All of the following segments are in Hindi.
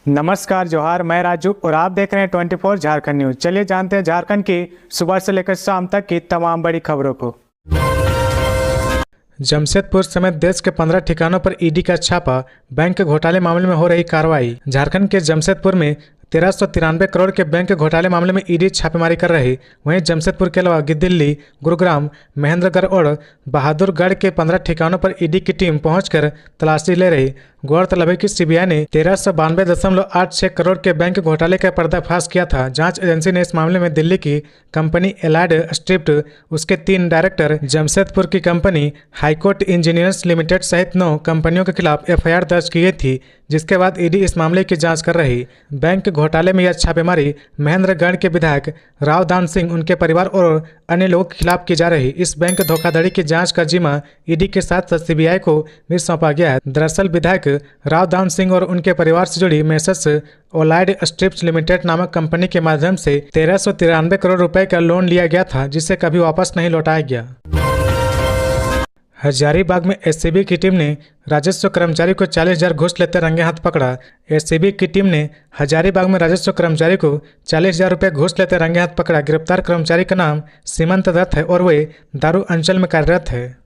नमस्कार जोहार, मैं राजू और आप देख रहे हैं 24 झारखंड न्यूज। चलिए जानते हैं झारखंड की सुबह से लेकर शाम तक की तमाम बड़ी खबरों को। जमशेदपुर समेत देश के 15 ठिकानों पर ईडी का छापा, बैंक घोटाले मामले में हो रही कार्रवाई। झारखंड के जमशेदपुर में 1393 करोड़ के बैंक घोटाले मामले में ईडी छापेमारी कर रही। वहीं जमशेदपुर के अलावा दिल्ली, गुरुग्राम, महेंद्रगढ़ और बहादुरगढ़ के 15 ठिकानों पर ईडी की टीम पहुंचकर तलाशी ले रही। गौरतलब है कि सीबीआई ने 1392.86 करोड़ के बैंक घोटाले का पर्दाफाश किया था। जांच एजेंसी ने इस मामले में दिल्ली की कंपनी एलाइड स्ट्रिप्ट, उसके 3 डायरेक्टर, जमशेदपुर की कंपनी हाईकोर्ट इंजीनियर्स लिमिटेड सहित 9 कंपनियों के खिलाफ एफआईआर दर्ज की थी, जिसके बाद ईडी इस मामले की जांच कर रही। बैंक घोटाले में यह छापेमारी महेंद्रगढ़ के विधायक राव दान सिंह, उनके परिवार और अन्य लोगों के खिलाफ की जा रही। इस बैंक धोखाधड़ी की जांच का जिम्मा ईडी के साथ सीबीआई को भी सौंपा गया है। दरअसल विधायक राव दान सिंह और उनके परिवार से जुड़ी मेसर्स ओलाइड स्ट्रिप्स लिमिटेड नामक कंपनी के माध्यम से 1393 करोड़ रुपए का लोन लिया गया था, जिसे कभी वापस नहीं लौटाया गया। हजारीबाग में एससीबी की टीम ने राजस्व कर्मचारी को 40,000 घूस लेते रंगे हाथ पकड़ा। एससीबी की टीम ने हजारीबाग में राजस्व कर्मचारी को 40,000 रुपये घूस लेते रंगे हाथ पकड़ा। गिरफ्तार कर्मचारी का नाम सीमंत दत्त है और वे दारू अंचल में कार्यरत है।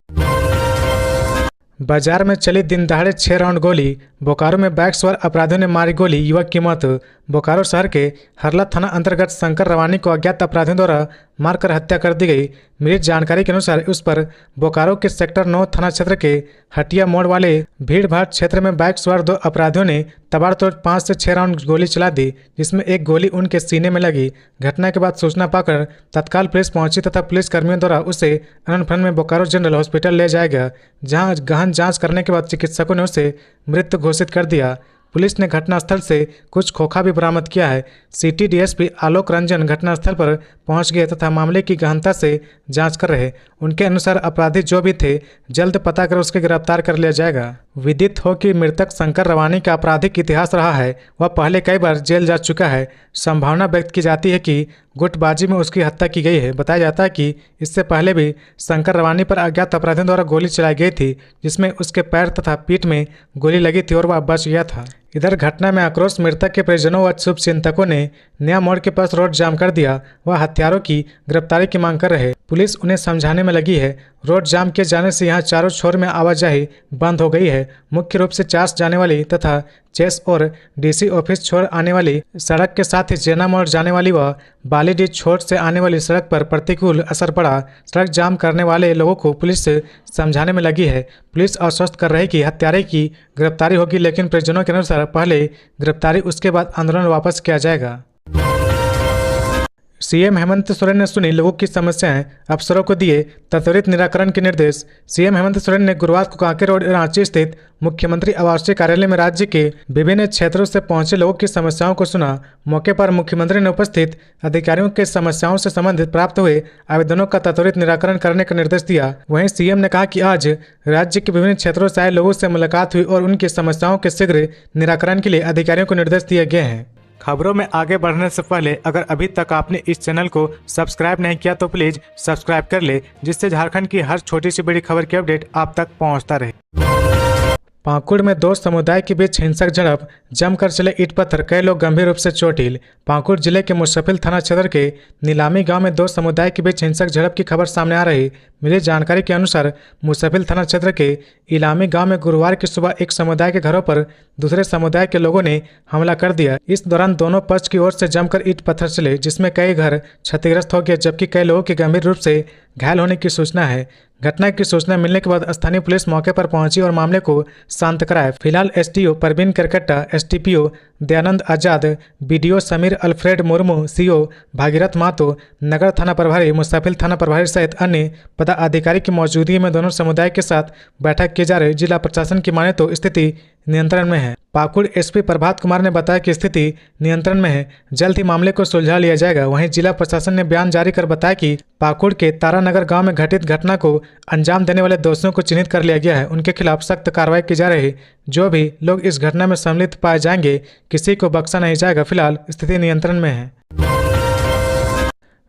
बाजार में चली दिन दहाड़े 6 राउंड गोली, बोकारो में बाइक सवार अपराधियों ने मारी गोली, युवक की मौत। बोकारो शहर के हरला थाना अंतर्गत शंकर रवानी को अज्ञात अपराधियों द्वारा मारकर हत्या कर दी गई। मिली जानकारी के अनुसार उस पर बोकारो के सेक्टर 9 थाना क्षेत्र के हटिया मोड़ वाले भीड़ भाड़ क्षेत्र में बाइक सवार 2 अपराधियों ने तबाड़तोड़ 5 से 6 राउंड गोली चला दी, जिसमें एक गोली उनके सीने में लगी। घटना के बाद सूचना पाकर तत्काल पुलिस पहुंची तथा पुलिस कर्मियों द्वारा उसे अनंतफन में बोकारो जनरल हॉस्पिटल ले जाया गया, जहां गहन जांच करने के बाद चिकित्सकों ने उसे मृत घोषित कर दिया। पुलिस ने घटनास्थल से कुछ खोखा भी बरामद किया है। सिटी डीएसपी आलोक रंजन घटनास्थल पर पहुंच गए तथा मामले की गहनता से जांच कर रहे। उनके अनुसार अपराधी जो भी थे, जल्द पता कर उसके गिरफ्तार कर लिया जाएगा। विदित हो कि मृतक शंकर रवानी का आपराधिक इतिहास रहा है। वह पहले कई बार जेल जा चुका है। संभावना व्यक्त की जाती है कि गुटबाजी में उसकी हत्या की गई है। बताया जाता है कि इससे पहले भी शंकर रवानी पर अज्ञात अपराधियों द्वारा गोली चलाई गई थी, जिसमें उसके पैर तथा पीठ में गोली लगी थी और वह बच गया था। इधर घटना में आक्रोश मृतक के परिजनों व शुभचिंतकों ने नया मोड़ के पास रोड जाम कर दिया। वह हत्यारों की गिरफ्तारी की मांग कर रहे। पुलिस उन्हें समझाने में लगी है। रोड जाम किए जाने से यहां चारों छोर में आवाजाही बंद हो गई है। मुख्य रूप से चास जाने वाली तथा चेस और डीसी ऑफिस छोड़ आने वाली सड़क के साथ ही जेना मोड़ जाने वाली व बालीडीह छोर से आने वाली सड़क पर प्रतिकूल असर पड़ा। सड़क जाम करने वाले लोगों को पुलिस समझाने में लगी है। पुलिस आश्वस्त कर रही कि हत्यारे की गिरफ्तारी होगी, लेकिन परिजनों के अनुसार पहले गिरफ्तारी, उसके बाद आंदोलन वापस किया जाएगा। सीएम हेमंत सोरेन ने सुनी लोगों की समस्याएं, अफसरों को दिए त्वरित निराकरण के निर्देश। सीएम हेमंत सोरेन ने गुरुवार को कांके रोड रांची स्थित मुख्यमंत्री आवासीय कार्यालय में राज्य के विभिन्न क्षेत्रों से पहुंचे लोगों की समस्याओं को सुना। मौके पर मुख्यमंत्री ने उपस्थित अधिकारियों के समस्याओं से संबंधित प्राप्त हुए आवेदनों का त्वरित निराकरण करने का निर्देश दिया। वहीं सीएम ने कहा कि आज राज्य के विभिन्न क्षेत्रों से आए लोगों से मुलाकात हुई और उनकी समस्याओं के शीघ्र निराकरण के लिए अधिकारियों को निर्देश दिए गए हैं। खबरों में आगे बढ़ने से पहले अगर अभी तक आपने इस चैनल को सब्सक्राइब नहीं किया तो प्लीज सब्सक्राइब कर ले, जिससे झारखंड की हर छोटी सी बड़ी खबर की अपडेट आप तक पहुंचता रहे। पाकुड़ में 2 समुदाय के बीच हिंसक झड़प, जमकर चले ईंट पत्थर, कई लोग गंभीर रूप से चोटिल। पाकुड़ जिले के मुसफिल थाना क्षेत्र के नीलामी गांव में 2 समुदाय के बीच हिंसक झड़प की खबर सामने आ रही। मिली जानकारी के अनुसार मुसफिल थाना क्षेत्र के इलामी गांव में गुरुवार की सुबह एक समुदाय के घरों पर दूसरे समुदाय के लोगों ने हमला कर दिया। इस दौरान दोनों पक्ष की ओर से जमकर ईंट पत्थर चले, जिसमें कई घर क्षतिग्रस्त हो गए, जबकि कई लोगों के गंभीर रूप से घायल होने की सूचना है। घटना की सूचना मिलने के बाद स्थानीय पुलिस मौके पर पहुंची और मामले को शांत कराया। फिलहाल SDO Parveen Karkatta, STPO Dayanand Azad, BDO Sameer Alfred Murmu, CO Bhagirath Mahato, नगर थाना प्रभारी, मुसफिल थाना प्रभारी सहित अन्य पदाधिकारी की मौजूदगी में दोनों समुदाय के साथ बैठक की जा रही। जिला प्रशासन की माने तो स्थिति नियंत्रण में है। पाकुड़ एसपी प्रभात कुमार ने बताया कि स्थिति नियंत्रण में है, जल्द ही मामले को सुलझा लिया जाएगा। वहीं जिला प्रशासन ने बयान जारी कर बताया कि पाकुड़ के तारानगर गांव में घटित घटना को अंजाम देने वाले दोषियों को चिन्हित कर लिया गया है। उनके खिलाफ सख्त कार्रवाई की जा रही। जो भी लोग इस घटना में सम्मिलित पाए जाएंगे, किसी को बख्शा नहीं जाएगा। फिलहाल स्थिति नियंत्रण में है।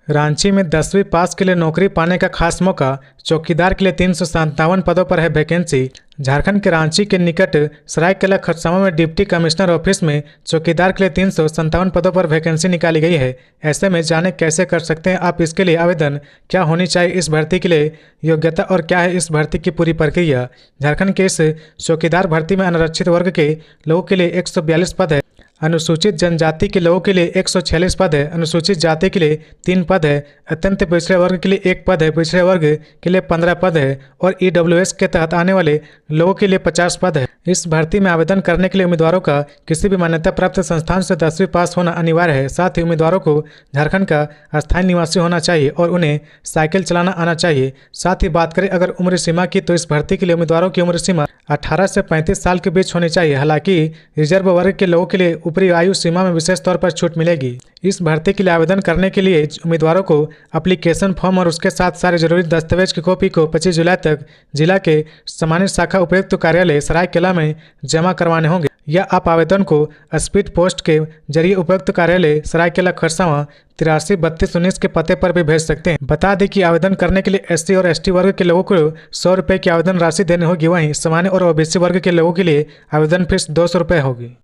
रांची में 10वीं पास के लिए नौकरी पाने का खास मौका, चौकीदार के लिए 357 पदों पर है वैकेंसी। झारखंड के रांची के निकट सरायकेला खरसावां में डिप्टी कमिश्नर ऑफिस में चौकीदार के लिए 357 पदों पर वैकेंसी निकाली गई है। ऐसे में जाने कैसे कर सकते हैं आप इसके लिए आवेदन, क्या होनी चाहिए इस भर्ती के लिए योग्यता और क्या है इस भर्ती की पूरी प्रक्रिया। झारखंड के इस चौकीदार भर्ती में अनारक्षित वर्ग के लोगों के लिए 142 पद है, अनुसूचित जनजाति के लोगों के लिए 146 पद है, अनुसूचित जाति के लिए 3 पद है, अत्यंत पिछड़े वर्ग के लिए 1 पद है, पिछड़े वर्ग के लिए 15 पद है और ईडब्ल्यूएस के तहत आने वाले लोगों के लिए 50 पद है। इस भर्ती में आवेदन करने के लिए उम्मीदवारों का किसी भी मान्यता प्राप्त संस्थान से 10वीं पास होना अनिवार्य है। साथ ही उम्मीदवारों को झारखंड का स्थायी निवासी होना चाहिए और उन्हें साइकिल चलाना आना चाहिए। साथ ही बात करें अगर उम्र सीमा की, तो इस भर्ती के लिए उम्मीदवारों की उम्र सीमा 18 से 35 साल के बीच होनी चाहिए। हालांकि रिजर्व वर्ग के लोगों के लिए ऊपरी आयु सीमा में विशेष तौर पर छूट मिलेगी। इस भर्ती के लिए आवेदन करने के लिए उम्मीदवारों को एप्लीकेशन फॉर्म और उसके साथ सारे जरूरी दस्तावेज की कॉपी को 25 जुलाई तक जिला के सामान्य शाखा उपायुक्त कार्यालय सरायकेला में जमा करवाने होंगे, या आप आवेदन को स्पीड पोस्ट के जरिए उपायुक्त कार्यालय सरायकेला खरसावां 833219 के पते पर भी भेज सकते हैं। बता दें कि आवेदन करने के लिए एससी और एसटी वर्ग के लोगों को 100 रुपये की आवेदन राशि देनी होगी, वहीं सामान्य और ओबीसी वर्ग के लोगों के लिए आवेदन फीस 200 रुपये होगी।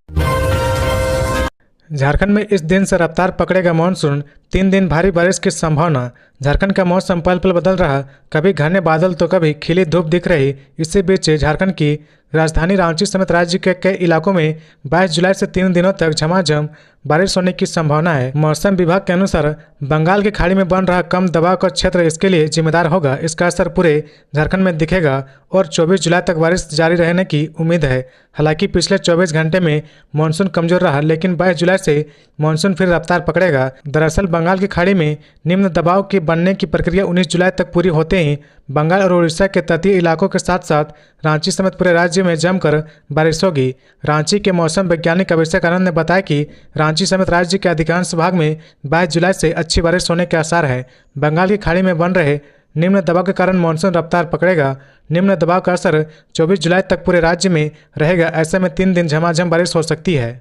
झारखंड में इस दिन से रफ्तार पकड़ेगा मानसून, 3 दिन भारी बारिश की संभावना। झारखंड का मौसम पल पल बदल रहा, कभी घने बादल तो कभी खिली धूप दिख रही। इसी बीच झारखंड की राजधानी रांची समेत राज्य के कई इलाकों में 22 जुलाई से 3 दिनों तक झमाझम बारिश होने की संभावना है। मौसम विभाग के अनुसार बंगाल की खाड़ी में बन रहा कम दबाव का क्षेत्र इसके लिए जिम्मेदार होगा। इसका असर पूरे झारखंड में दिखेगा और 24 जुलाई तक बारिश जारी रहने की उम्मीद है। हालांकि पिछले 24 घंटे में मानसून कमजोर रहा, लेकिन 22 जुलाई से मानसून फिर रफ्तार पकड़ेगा। दरअसल बंगाल की खाड़ी में निम्न दबाव के बनने की प्रक्रिया 19 जुलाई तक पूरी होते ही बंगाल और उड़ीसा के तटीय इलाकों के साथ साथ रांची समेत पूरे राज्य में जमकर बारिश होगी। रांची के मौसम वैज्ञानिक अभिषेक आनंद ने बताया कि रांची समेत राज्य के अधिकांश भाग में 22 जुलाई से अच्छी बारिश होने के आसार है। बंगाल की खाड़ी में बन रहे निम्न दबाव के कारण मानसून रफ्तार पकड़ेगा। निम्न दबाव का असर 24 जुलाई तक पूरे राज्य में रहेगा। ऐसे में 3 दिन झमाझम बारिश हो सकती है।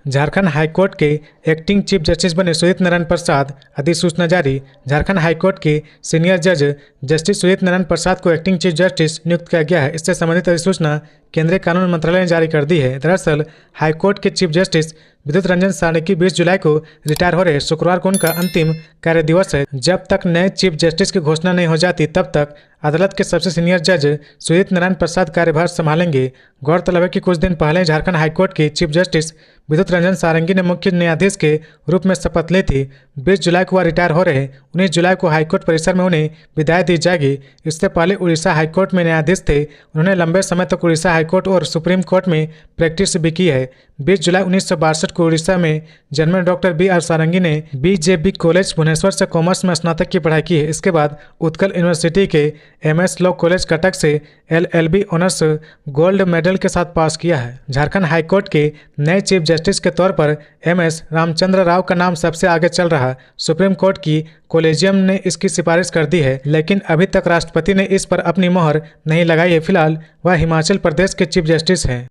झारखंड हाईकोर्ट के एक्टिंग चीफ जस्टिस बने सुजीत नारायण प्रसाद, अधिसूचना जारी। झारखंड हाईकोर्ट के सीनियर जज जस्टिस सुजीत नारायण प्रसाद को एक्टिंग चीफ जस्टिस नियुक्त किया गया है। इससे संबंधित अधिसूचना केंद्रीय कानून मंत्रालय ने जारी कर दी है। दरअसल हाईकोर्ट के चीफ जस्टिस विद्युत रंजन सारणकी 20 जुलाई को रिटायर हो रहे। शुक्रवार को उनका अंतिम कार्य दिवस है। जब तक नए चीफ जस्टिस की घोषणा नहीं हो जाती तब तक अदालत के सबसे सीनियर जज सुजीत नारायण प्रसाद कार्यभार संभालेंगे। गौरतलब है कि कुछ दिन पहले झारखंड हाईकोर्ट के चीफ जस्टिस विद्युत रंजन सारंगी ने मुख्य न्यायाधीश के रूप में शपथ ली थी। 20 जुलाई को वह रिटायर हो रहे। 19 जुलाई को हाईकोर्ट परिसर में उन्हें विदाई दी जाएगी। इससे पहले उड़ीसा हाईकोर्ट में न्यायाधीश थे। उन्होंने लंबे समय तक उड़ीसा हाईकोर्ट और सुप्रीम कोर्ट में प्रैक्टिस भी की है। 20 जुलाई 1962 को उड़ीसा में जन्मे डॉक्टर बी आर सारंगी ने बीजेबी कॉलेज भुवनेश्वर से कॉमर्स में स्नातक की पढ़ाई की है। इसके बाद उत्कल यूनिवर्सिटी के एमएस लॉ कॉलेज कटक से एलएलबी ऑनर्स गोल्ड मेडल के साथ पास किया है। झारखंड हाईकोर्ट के नए चीफ जस्टिस के तौर पर एमएस रामचंद्र राव का नाम सबसे आगे चल रहा। सुप्रीम कोर्ट की कॉलेजियम ने इसकी सिफारिश कर दी है, लेकिन अभी तक राष्ट्रपति ने इस पर अपनी मोहर नहीं लगाई है। फिलहाल वह हिमाचल प्रदेश के चीफ जस्टिस हैं।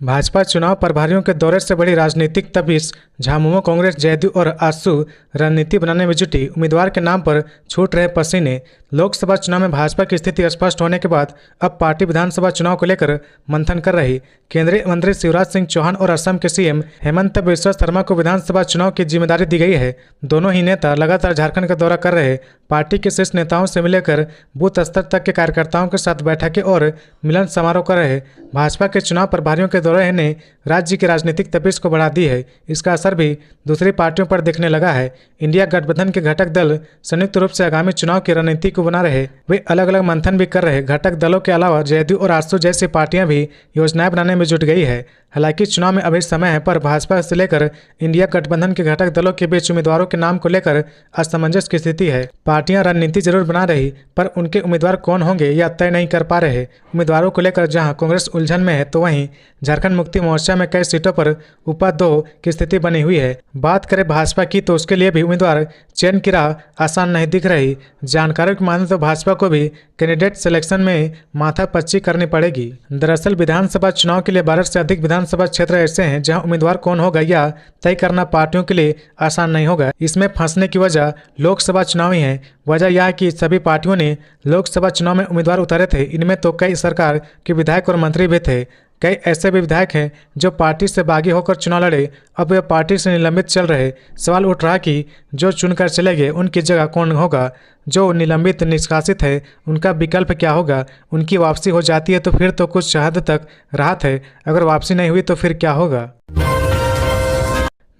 भाजपा चुनाव प्रभारियों के दौरे से बड़ी राजनीतिक तपिश। झामुमो कांग्रेस जदयू और आजसू रणनीति बनाने में जुटी। उम्मीदवार के नाम पर छूट रहे पसीने। लोकसभा चुनाव में भाजपा की स्थिति स्पष्ट होने के बाद अब पार्टी विधानसभा चुनाव को लेकर मंथन कर रही। केंद्रीय मंत्री शिवराज सिंह चौहान और असम के सीएम हेमंत बिस्वा शर्मा को विधानसभा चुनाव की जिम्मेदारी दी गई है। दोनों ही नेता लगातार झारखंड का दौरा कर रहे। पार्टी के शीर्ष नेताओं से मिलकर बूथ स्तर तक के कार्यकर्ताओं के साथ बैठकें और मिलन समारोह कर रहे। भाजपा के चुनाव प्रभारियों के दौरे ने राज्य की राजनीतिक तपिश को बढ़ा दी है। इसका असर भी दूसरी पार्टियों पर दिखने लगा है। इंडिया गठबंधन के घटक दल संयुक्त रूप से आगामी चुनाव की रणनीति को बना रहे। वे अलग अलग मंथन भी कर रहे। घटक दलों के अलावा जदयू और आजसू जैसी पार्टियां भी योजनाएं बनाने में जुट गई है। हालांकि चुनाव में अभी समय है, पर भाजपा से लेकर इंडिया गठबंधन के घटक दलों के बीच उम्मीदवारों के नाम को लेकर असमंजस की स्थिति है। पार्टियां रणनीति जरूर बना रही, पर उनके उम्मीदवार कौन होंगे या तय नहीं कर पा रहे। उम्मीदवारों को लेकर जहां कांग्रेस उलझन में है, तो वहीं झारखंड मुक्ति मोर्चा में कई सीटों पर उपाधो की स्थिति बनी हुई है। बात करें भाजपा की, तो उसके लिए भी उम्मीदवार चयन की राह आसान नहीं दिख रही। जानकारों की माने तो भाजपा को भी कैंडिडेट सिलेक्शन में माथापच्ची करनी पड़ेगी। दरअसल विधानसभा चुनाव के लिए 12 से अधिक विधानसभा विधानसभा क्षेत्र ऐसे हैं जहां उम्मीदवार कौन होगा या तय करना पार्टियों के लिए आसान नहीं होगा। इसमें फंसने की वजह लोकसभा चुनाव ही है। वजह यह है कि सभी पार्टियों ने लोकसभा चुनाव में उम्मीदवार उतारे थे। इनमें तो कई सरकार के विधायक और मंत्री भी थे। कई ऐसे भी विधायक हैं जो पार्टी से बागी होकर चुनाव लड़े, अब वे पार्टी से निलंबित चल रहे। सवाल उठ रहा कि जो चुनकर चले गए उनकी जगह कौन होगा? जो निलंबित निष्कासित है उनका विकल्प क्या होगा? उनकी वापसी हो जाती है तो फिर तो कुछ हद तक राहत है, अगर वापसी नहीं हुई तो फिर क्या होगा?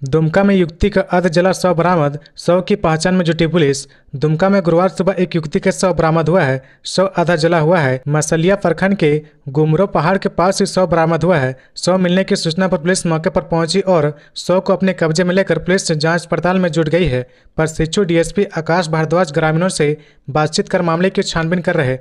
दुमका में युवती का अर्ध जला शव बरामद, शव की पहचान में जुटी पुलिस। दुमका में गुरुवार सुबह एक युवती का शव बरामद हुआ है। शव आधा जला हुआ है। मसलिया प्रखंड के गुमरो पहाड़ के पास ही शव बरामद हुआ है। शव मिलने की सूचना पर पुलिस मौके पर पहुंची और शव को अपने कब्जे में लेकर पुलिस जांच पड़ताल में जुट गई है। प्रशिक्षु डीएसपी आकाश भारद्वाज ग्रामीणों से बातचीत कर मामले की छानबीन कर रहे।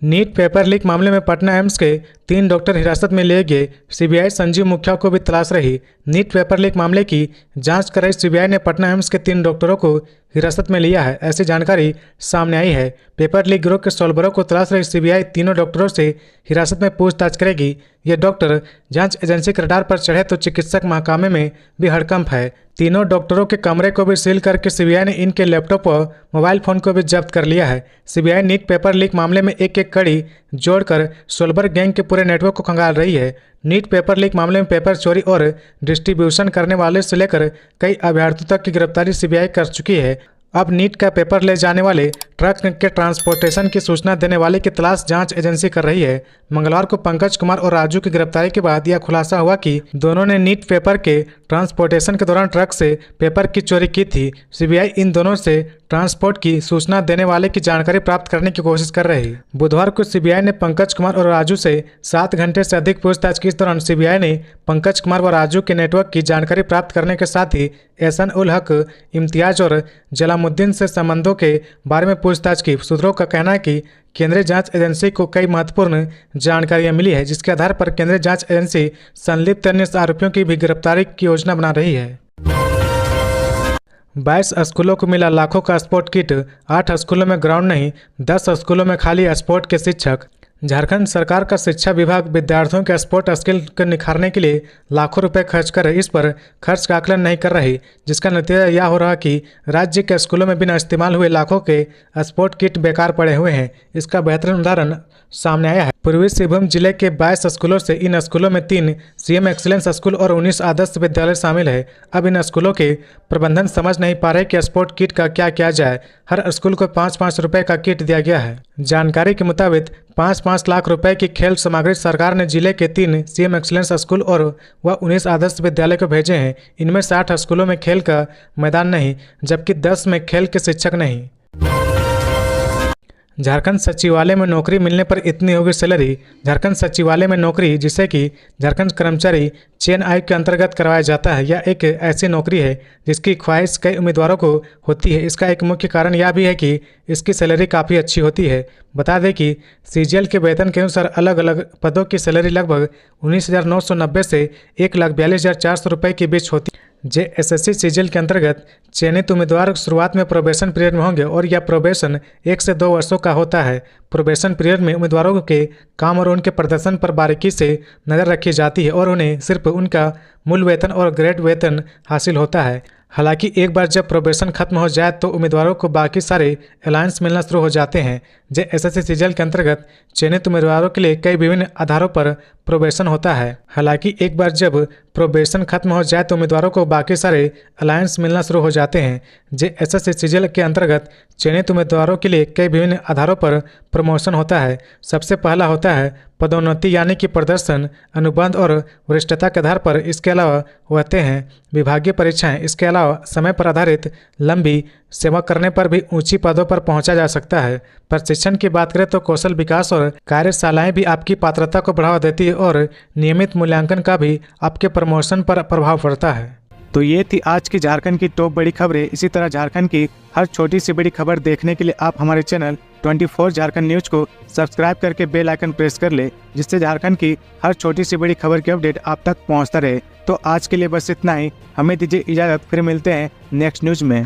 नीट पेपर लीक मामले में पटना एम्स के 3 डॉक्टर हिरासत में लिए गए। सीबीआई संजीव मुखिया को भी तलाश रही। नीट पेपर लीक मामले की जांच कर रही सीबीआई ने पटना एम्स के 3 डॉक्टरों को हिरासत में लिया है, ऐसी जानकारी सामने आई है। पेपर लीक गिरोह के सोलबरों को तलाश रही सीबीआई तीनों डॉक्टरों से हिरासत में पूछताछ करेगी। ये डॉक्टर जांच एजेंसी के रडार पर चढ़े तो चिकित्सक महकमे में भी हड़कंप है। तीनों डॉक्टरों के कमरे को भी सील करके सीबीआई ने इनके लैपटॉप और मोबाइल फोन को भी जब्त कर लिया है। सीबीआई नीट पेपर लीक मामले में एक कड़ी जोड़कर सोलबर गैंग के पूरे नेटवर्क को खंगाल रही है। नीट पेपर लीक मामले में पेपर चोरी और डिस्ट्रीब्यूशन करने वाले से लेकर कई अभ्यर्थियों तक की गिरफ्तारी सीबीआई कर चुकी है। अब नीट का पेपर ले जाने वाले ट्रक के ट्रांसपोर्टेशन की सूचना देने वाले की तलाश जांच एजेंसी कर रही है। मंगलवार को पंकज कुमार और राजू की गिरफ्तारी के बाद यह खुलासा हुआ कि दोनों ने नीट पेपर के ट्रांसपोर्टेशन के दौरान ट्रक से पेपर की चोरी की थी। सीबीआई इन दोनों से ट्रांसपोर्ट की सूचना देने वाले की जानकारी प्राप्त करने की कोशिश कर रही। बुधवार को सीबीआई ने पंकज कुमार और राजू से 7 घंटे से अधिक पूछताछ की। इस दौरान सीबीआई ने पंकज कुमार व राजू के नेटवर्क की जानकारी प्राप्त करने के साथ ही एहसन उल हक, इम्तियाज और जलामुद्दीन से संबंधों के बारे में पूछताछ की। सूत्रों का कहना है कि केंद्रीय जांच एजेंसी को कई महत्वपूर्ण जानकारियां मिली है, जिसके आधार पर केंद्रीय जांच एजेंसी संलिप्त अन्य आरोपियों की भी गिरफ्तारी की योजना बना रही है। 22 स्कूलों को मिला लाखों का स्पोर्ट किट। 8 स्कूलों में ग्राउंड नहीं, 10 स्कूलों में खाली स्पोर्ट के शिक्षक। झारखंड सरकार का शिक्षा विभाग विद्यार्थियों के स्पोर्ट स्किल को निखारने के लिए लाखों रुपए खर्च कर इस पर खर्च का आकलन नहीं कर रही, जिसका नतीजा यह हो रहा कि राज्य के स्कूलों में बिना इस्तेमाल हुए लाखों के स्पोर्ट किट बेकार पड़े हुए हैं। इसका बेहतरीन उदाहरण सामने आया है। पूर्वी सिंहभूम जिले के 22 स्कूलों से इन स्कूलों में 3 सीएम एक्सीलेंस स्कूल और 19 आदर्श विद्यालय शामिल है। अब इन स्कूलों के प्रबंधन समझ नहीं पा रहे कि स्पोर्ट किट का क्या किया जाए। हर स्कूल को 5-5 रुपए का किट दिया गया है। जानकारी के मुताबिक 5-5 लाख रुपए की खेल सामग्री सरकार ने जिले के 3 सीएम एक्सीलेंस स्कूल और 19 आदर्श विद्यालय को भेजे हैं। इनमें 60 स्कूलों में खेल का मैदान नहीं, जबकि 10 में खेल के शिक्षक नहीं। झारखंड सचिवालय में नौकरी मिलने पर इतनी होगी सैलरी। झारखंड सचिवालय में नौकरी, जिसे कि झारखंड कर्मचारी चयन आयोग के अंतर्गत करवाया जाता है, यह एक ऐसी नौकरी है जिसकी ख्वाहिश कई उम्मीदवारों को होती है। इसका एक मुख्य कारण यह भी है कि इसकी सैलरी काफ़ी अच्छी होती है। बता दें कि सीजीएल के वेतन के अनुसार अलग अलग पदों की सैलरी लगभग 19,990 से 1,42,400 रुपये के बीच होती है। जेएसएससी सीजीएल के अंतर्गत चयनित उम्मीदवार शुरुआत में प्रोबेशन पीरियड में होंगे और यह प्रोबेशन 1 से 2 वर्षों का होता है। प्रोबेशन पीरियड में उम्मीदवारों के काम और उनके प्रदर्शन पर बारीकी से नज़र रखी जाती है और उन्हें सिर्फ उनका मूल वेतन और ग्रेड वेतन हासिल होता है। हालांकि एक बार जब प्रोबेशन खत्म हो जाए तो उम्मीदवारों को बाकी सारे अलायंस मिलना शुरू हो जाते हैं। जेएसएससी सीजीएल के अंतर्गत चयनित उम्मीदवारों के लिए कई विभिन्न आधारों पर प्रोबेशन होता है। हालांकि एक बार जब प्रोबेशन खत्म हो जाए तो उम्मीदवारों को बाकी सारे अलायंस मिलना शुरू हो जाते हैं। जेएसएससी सीजीएल के अंतर्गत चयनित उम्मीदवारों के लिए कई विभिन्न आधारों पर प्रमोशन होता है। सबसे पहला होता है पदोन्नति, यानी कि प्रदर्शन, अनुबंध और वरिष्ठता के आधार पर। इसके अलावा होते हैं विभागीय परीक्षाएं। इसके अलावा समय पर आधारित लंबी सेवा करने पर भी ऊंची पदों पर पहुंचा जा सकता है। प्रशिक्षण की बात करें तो कौशल विकास और कार्यशालाएं भी आपकी पात्रता को बढ़ावा देती है और नियमित मूल्यांकन का भी आपके प्रमोशन पर प्रभाव पड़ता है। तो ये थी आज की झारखंड की टॉप बड़ी खबरें। इसी तरह झारखंड की हर छोटी सी बड़ी खबर देखने के लिए आप हमारे चैनल 24 झारखंड न्यूज को सब्सक्राइब करके बेल आइकन प्रेस कर ले, जिससे झारखंड की हर छोटी सी बड़ी खबर की अपडेट आप तक पहुंचता रहे। तो आज के लिए बस इतना ही। हमें दीजिए इजाज़त, फिर मिलते हैं नेक्स्ट न्यूज में।